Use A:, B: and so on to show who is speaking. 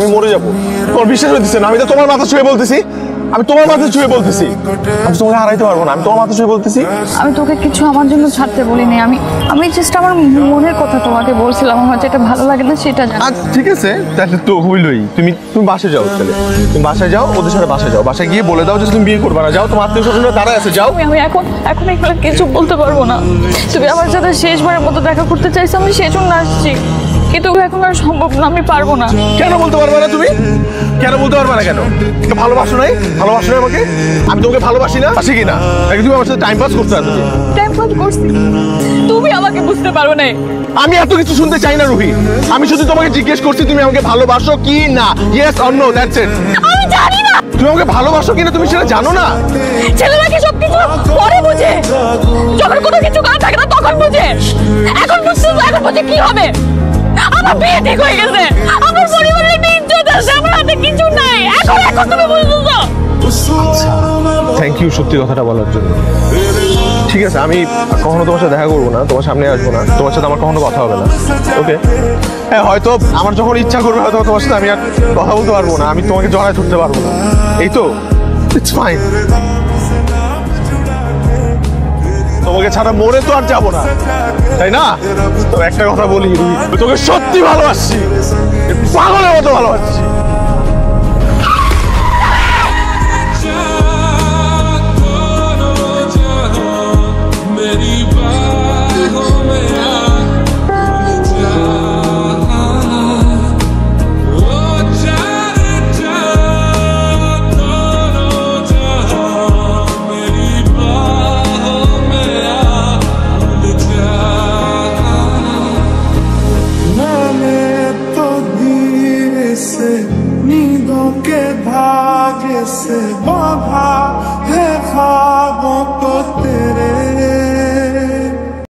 A: আমি মরে যাবো। তোমার বিশ্বাস হইতেছে না? আমি তো তোমার মাথা ছুঁয়ে বলতেছি, আমি তোমার মাথা ছুঁয়ে বলতেছি, আমি তোমাকে হারাইতে পারবো না। আমি তোমার মাথা ছুঁয়ে বলতেছি।
B: আমি তোকে কিছু আমার জন্য ছাড়তে বলিনি। আমি জাস্ট আমার মনের কথা তোমাকে বলছিলাম। আমার যেটা ভালো লাগে না সেটা জানো।
A: আচ্ছা ঠিক আছে, তাহলে তো হইলই। তুমি বাসায় যাও, তাহলে তুমি বাসায় যাও, ওদের সাথে বাসায় যাও। বাসায় গিয়ে বলে দাও যে তুমি বিয়ে করবে না। যাও, তোমার আত্মীয় স্বজনরা দাঁড়ায় আছে, যাও।
B: আমি এখন এগুলো কিছু বলতে পারবো না। তুমি আমার সাথে শেষবারের মতো দেখা করতে চাইছো, আমি সেজন্য আসছি, কিন্তু এখন আর সম্ভব না, আমি পারবো না।
A: কেন বলতে পারবে না তুমি? কেন বলতে পারবে না? কেন ভালোবাসো নাই? ভালোবাসো না আমাকে? আমি তোমাকে ভালোবাসি না, আসি কিনা? নাকি তুমি আমার সাথে টাইম পাস করতে আসো?
B: টাইম পাস করছি, তুমি আমাকে বুঝতে পারো না।
A: আমি এত কিছু শুনতে চাই না রুহি। আমি শুধু তোমাকে জিজ্ঞেস করছি তুমি আমাকে ভালোবাসো কি না। Yes or no, that's it.
B: আমি জানি না
A: তুমি আমাকে ভালোবাসো কিনা, তুমি সেটা জানো না।
B: ছেলেরা কি সবকিছু পরে বুঝে? যখন কোনো কিছু করা থাকে না তখন বুঝে। এখন বুঝছো, এখন বুঝে কি হবে? আমার বিয়ে ঠিক হয়ে গেছে, আমার পরিবারের একটা ইজ্জত আছে, আমার হাতে কিছু নাই। এখন তুমি বুঝছো?
A: থ্যাংক ইউ সত্যি কথাটা বলার জন্য। ঠিক আছে, আমি কখনো তোমার সাথে দেখা করবো না, তোমার সামনে আসবো না, তোমার সাথে আমার কখনো কথা হবে না। ওকে? হ্যাঁ, হয়তো আমার যখন ইচ্ছা করবে হয়তো তোমার সাথে আমি আর কথা বলতে পারবো না, আমি তোমাকে জড়ায় ধরতে পারবো না। এই তো, ইটস ফাইন। তোমাকে ছাড়া মরে তো আর যাবো না, তাই না? তো একটা কথা বলি, তোকে সত্যি ভালোবাসছি, পাগলের মতো ভালোবাসছি।
C: नींदों के धागे से बांधा